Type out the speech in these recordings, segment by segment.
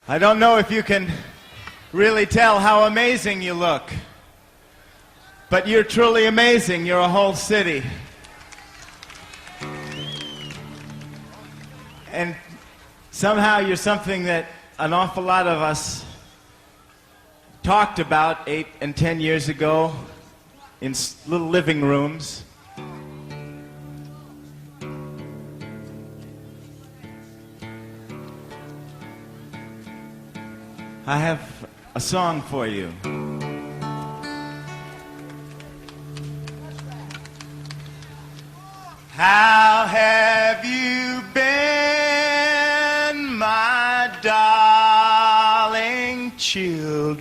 I don't know if you can really tell how amazing you look, but you're truly amazing. You're a whole city. And somehow you're something that an awful lot of us talked about 8 and 10 years ago in little living rooms. I have a song for you. How have you been, my darling children,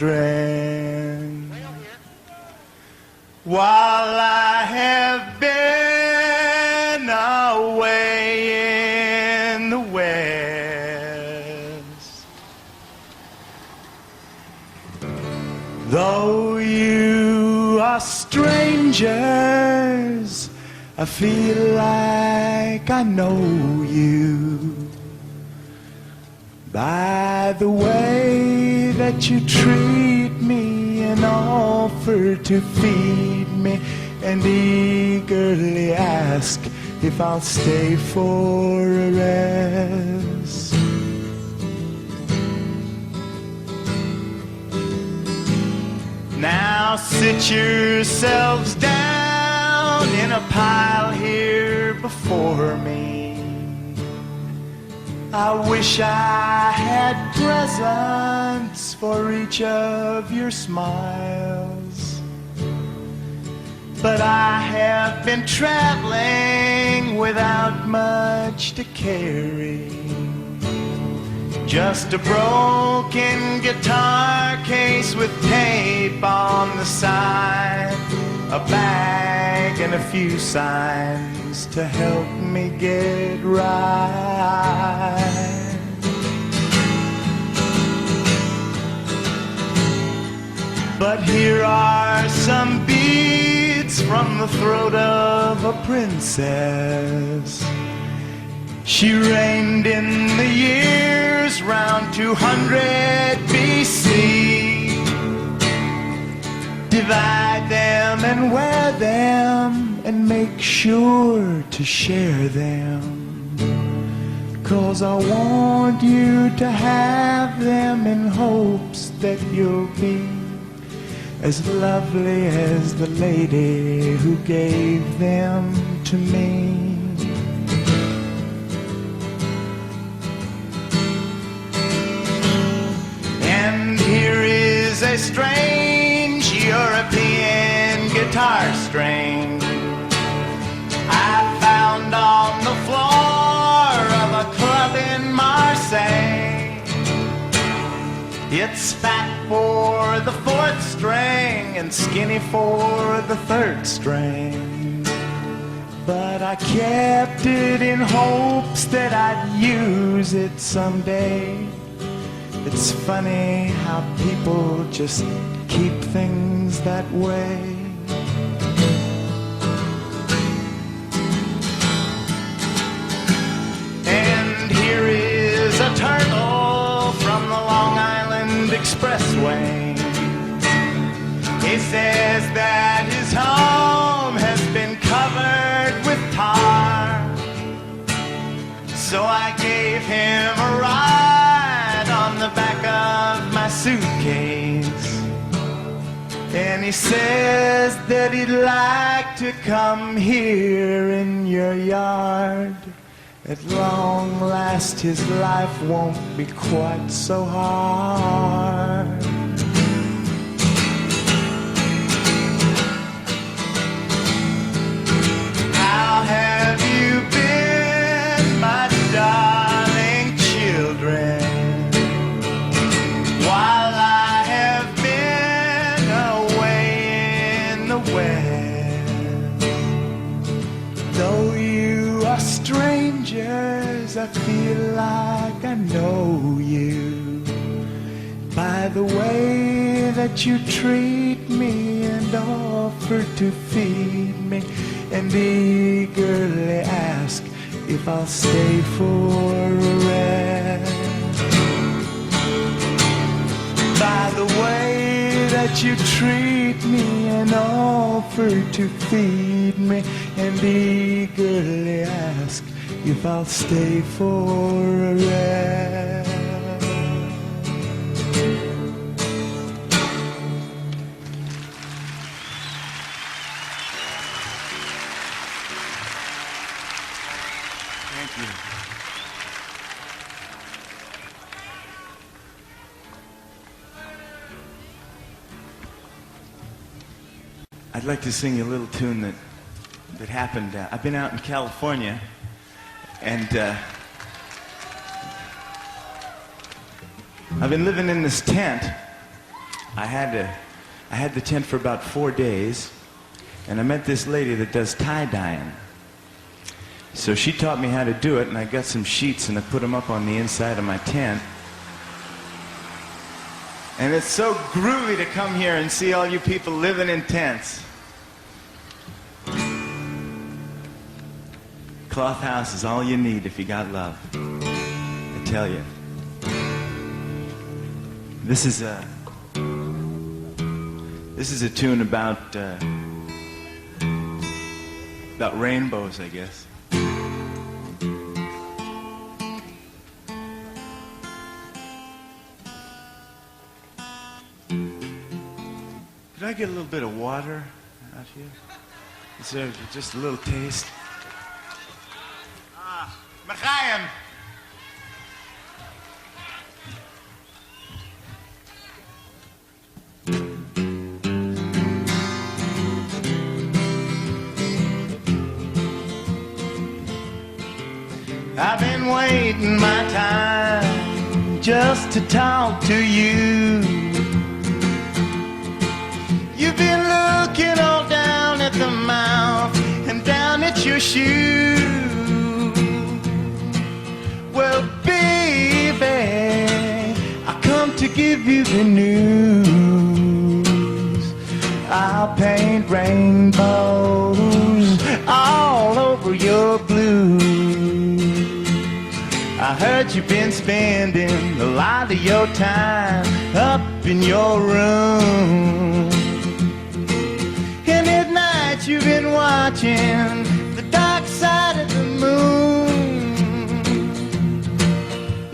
while I have been away in the West? Though you are strangers, I feel like I know you by the way that you treat me and offer to feed me and eagerly ask if I'll stay for a rest. Now sit yourselves down in a pile here before me. I wish I had presents for each of your smiles, but I have been traveling without much to carry. Just a broken guitar case with tape on the side, a bag and a few signs to help me get right. But here are some beads from the throat of a princess. She reigned in the years round 200 BC. Divide them and wear them and make sure to share them, 'cause I want you to have them in hopes that you'll be as lovely as the lady who gave them to me. A strange European guitar string I found on the floor of a club in Marseille. It's fat for the 4th string and skinny for the 3rd string, but I kept it in hopes that I'd use it someday. It's funny how people just keep things that way. And here is a turtle from the Long Island Expressway. He says that his home has been covered with tar, so I gave him a ride on the back of my suitcase, and he says that he'd like to come here in your yard. At long last his life won't be quite so hard. How have you been, my darling children, while I have been away in the West? Though you are strangers, I feel like I know you by the way that you treat me and offer to feed me and eagerly ask if I'll stay for a rest. that you treat me and offer to feed me and eagerly ask if I'll stay for a rest. Thank you. I'd like to sing you a little tune that happened. I've been out in California, and I've been living in this tent. I had the tent for about 4 days, and I met this lady that does tie-dyeing. So she taught me how to do it, and I got some sheets and I put them up on the inside of my tent. And it's so groovy to come here and see all you people living in tents. Cloth house is all you need if you got love. I tell you. This is a tune about rainbows, I guess. Could I get a little bit of water out here? Is there just a little taste? M'chaim! I've been waiting my time just to talk to you. You've been looking all down at the mouth and down at your shoe. Well, baby, I come to give you the news. I'll paint rainbows all over your blues. I heard you've been spending a lot of your time up in your room. And at night you've been watching the dark side of the moon.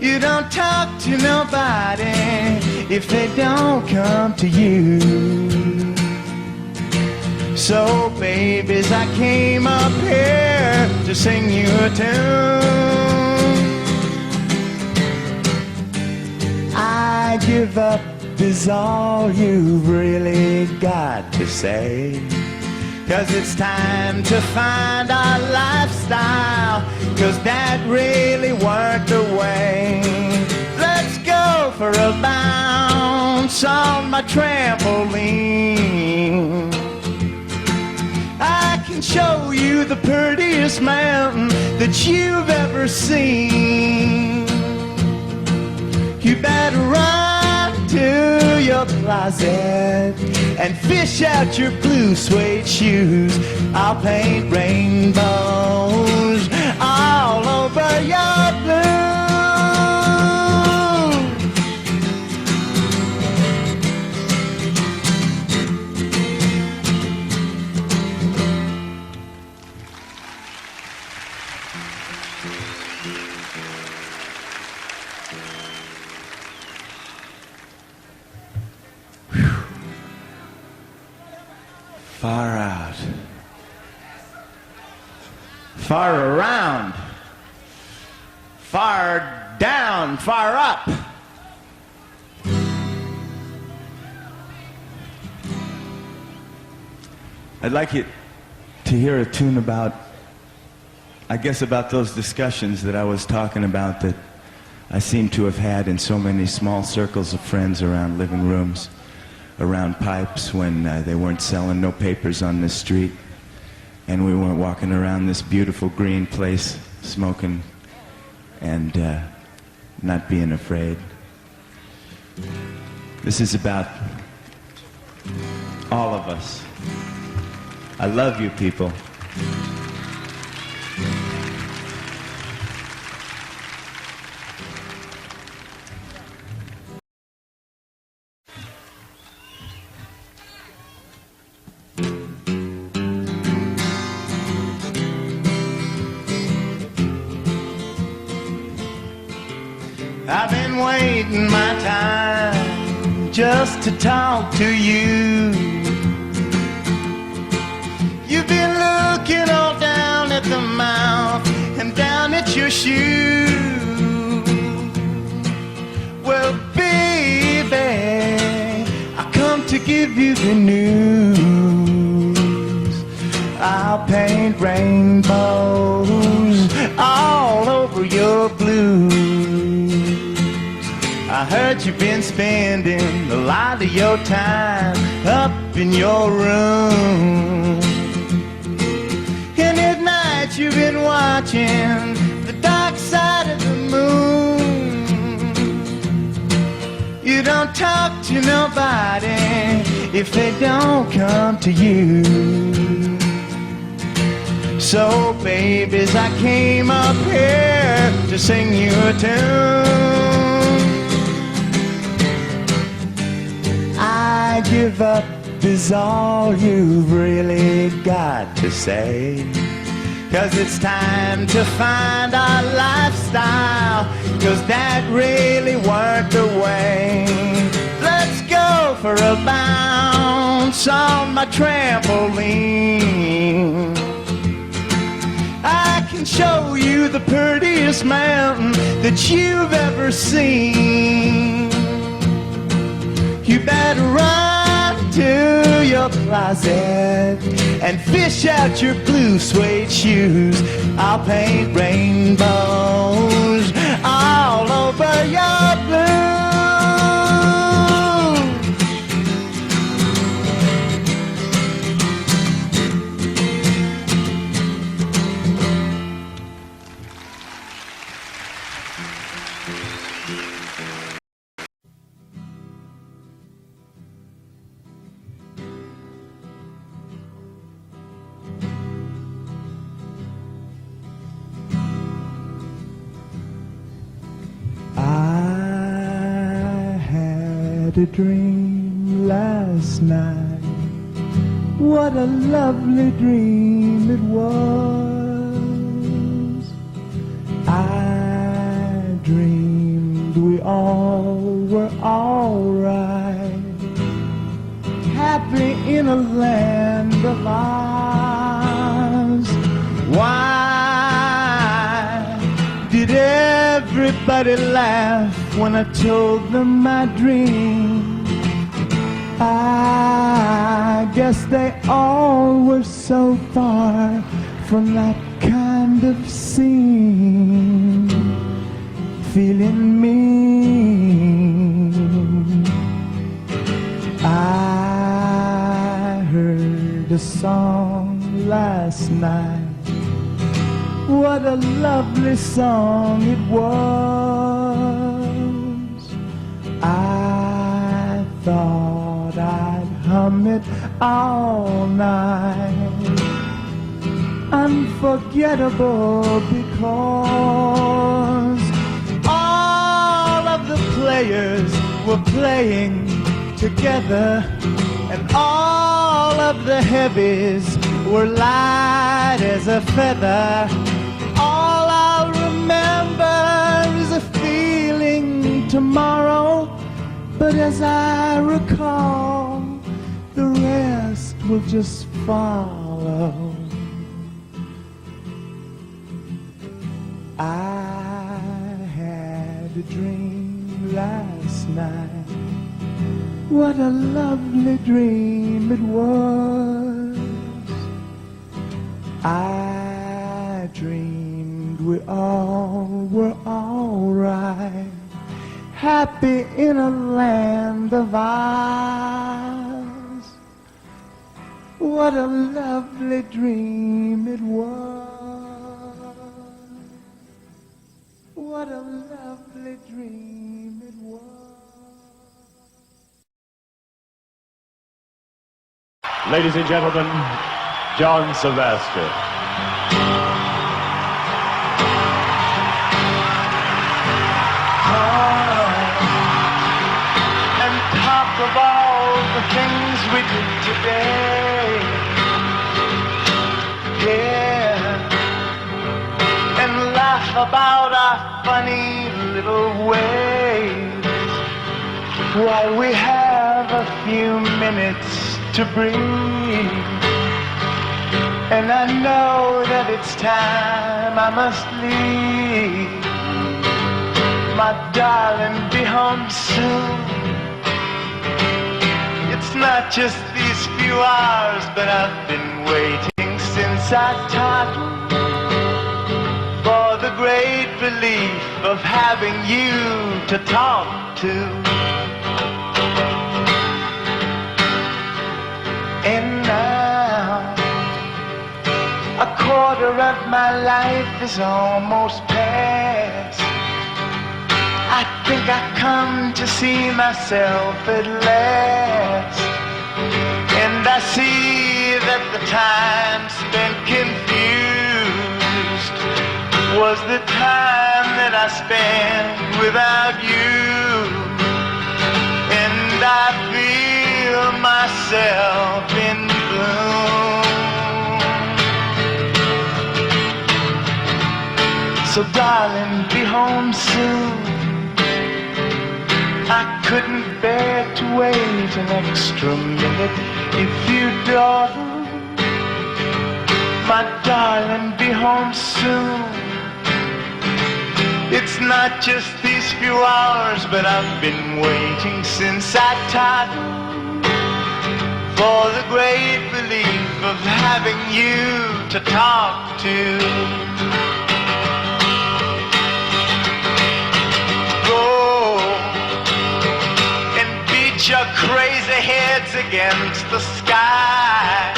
You don't talk to nobody if they don't come to you. So babies, I came up here to sing you a tune. I give up is all you've really got to say. 'Cause it's time to find our lifestyle, 'cause that really weren't the way. Let's go for a bounce on my trampoline. I can show you the prettiest mountain that you've ever seen. You better run to your closet and fish out your blue suede shoes. I'll paint rainbows all over your blue. Far out. Far around. Far down. Far up. I'd like you to hear a tune about, I guess, about those discussions that I was talking about that I seem to have had in so many small circles of friends around living rooms, around pipes when they weren't selling no papers on this street and we weren't walking around this beautiful green place smoking and not being afraid. This is about all of us. I love you people. been waiting my time just to talk to you. You've been looking all down at the mouth and down at your shoe. Well, baby, I come to give you the news. I'll paint rainbows all over your blues. I heard you've been spending a lot of your time up in your room. And at night you've been watching the dark side of the moon. You don't talk to nobody if they don't come to you. So, babies, I came up here to sing you a tune. I give up is all you've really got to say. 'Cause it's time to find our lifestyle, 'cause that really weren't the way. Let's go for a bounce on my trampoline. I can show you the prettiest mountain that you've ever seen. You better run to your closet and fish out your blue suede shoes. I'll paint rainbows all over your blue. A dream last night. What a lovely dream it was. I dreamed we all were alright, happy in a land of ours. Why did everybody laugh when I told them my dream? I guess they all were so far from that kind of scene, feeling mean. I heard a song last night. What a lovely song it was. I thought I'd hum it all night. Unforgettable because all of the players were playing together, and all of the heavies were light as a feather. All I'll remember is a feeling tomorrow, but as I recall, the rest will just follow. I had a dream last night. What a lovely dream it was. I dreamed we all were alright, happy in a land of ours. What a lovely dream it was. What a lovely dream it was. Ladies and gentlemen, John Sebastian. And talk of all the things we did today. Yeah. And laugh about our funny little ways. while we have a few minutes to breathe. And I know that it's time I must leave. My darling, be home soon. It's not just these few hours, but I've been waiting since I toddled for the great relief of having you to talk to. And now a quarter of my life is almost past. I think I've come to see myself at last. And I see that the time spent confused was the time that I spent without you. And I feel myself in bloom. So darling, be home soon. I couldn't bear to wait an extra minute if you dawdle. My darling, be home soon. It's not just these few hours, but I've been waiting since I toddled for the great relief of having you to talk to. Your crazy heads against the sky.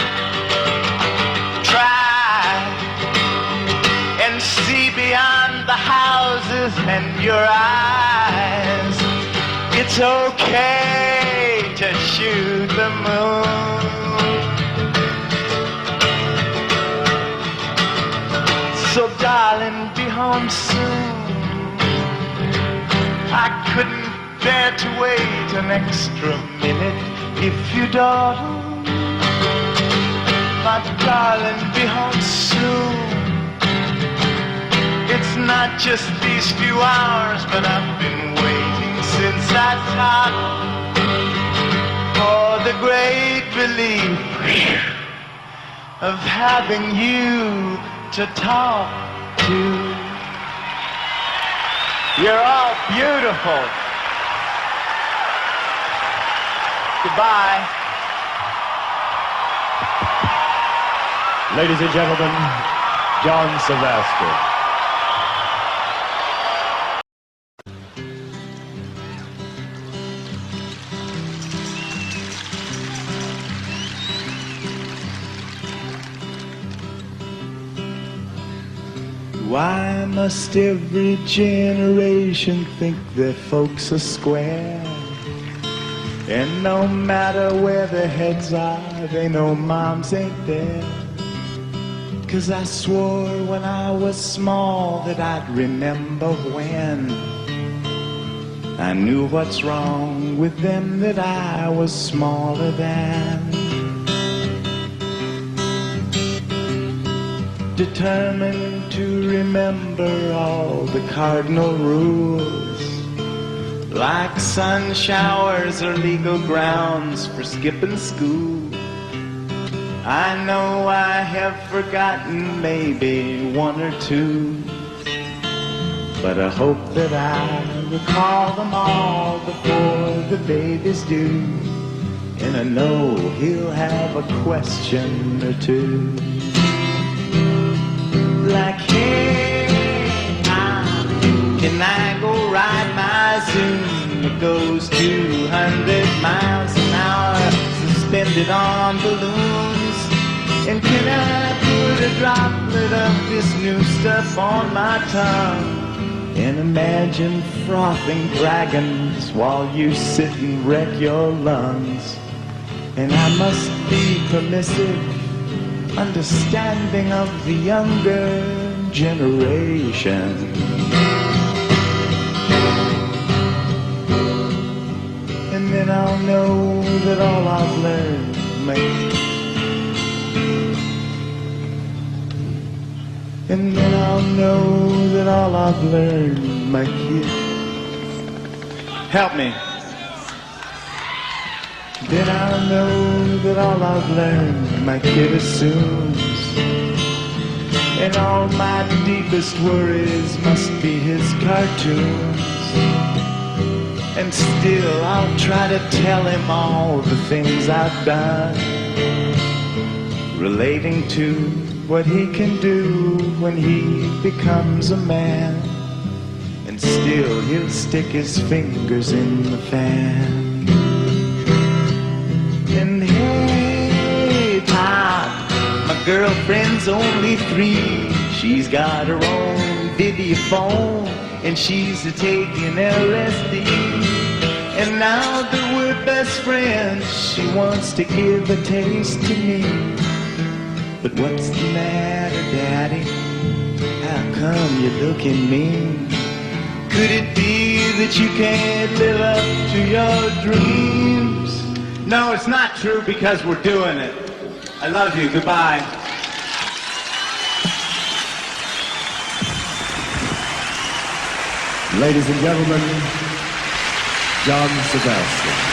Try and see beyond the houses and your eyes. It's okay to shoot the moon. So darling, be home soon. I couldn't bear to wait an extra minute if you dawdle. My darling, be home soon. It's not just these few hours, but I've been waiting since I toddled for the great relief of having you to talk to. You're all beautiful. Goodbye. Ladies and gentlemen, John Sebastian. Why must every generation think their folks are square? And no matter where their heads are, they know moms ain't there. 'Cause I swore when I was small that I'd remember when I knew what's wrong with them that I was smaller than. Determined to remember all the cardinal rules, like sun showers are legal grounds for skipping school. I know I have forgotten maybe one or two, but I hope that I recall them all before the baby's due. And I know he'll have a question or two. Like, hey, can I go ride my Zoom? It goes 200 miles an hour, suspended on balloons. And can I put a droplet of this new stuff on my tongue? And imagine frothing dragons while you sit and wreck your lungs. And I must be permissive, understanding of the younger generation. And then I'll know that all I've learned And then I'll know that all I've learned, my kid. Help me. then I'll know that all I've learned my kid assumes. And all my deepest worries must be his cartoons. And still I'll try to tell him all the things I've done, relating to what he can do when he becomes a man. And still he'll stick his fingers in the fan. And hey, Pop, my girlfriend's only 3. She's got her own videophone, and she's taking LSD. And now that we're best friends, she wants to give a taste to me. But what's the matter, Daddy? How come you're looking mean? Could it be that you can't live up to your dreams? No, it's not true because we're doing it. I love you. Goodbye. Ladies and gentlemen, John Sebastian.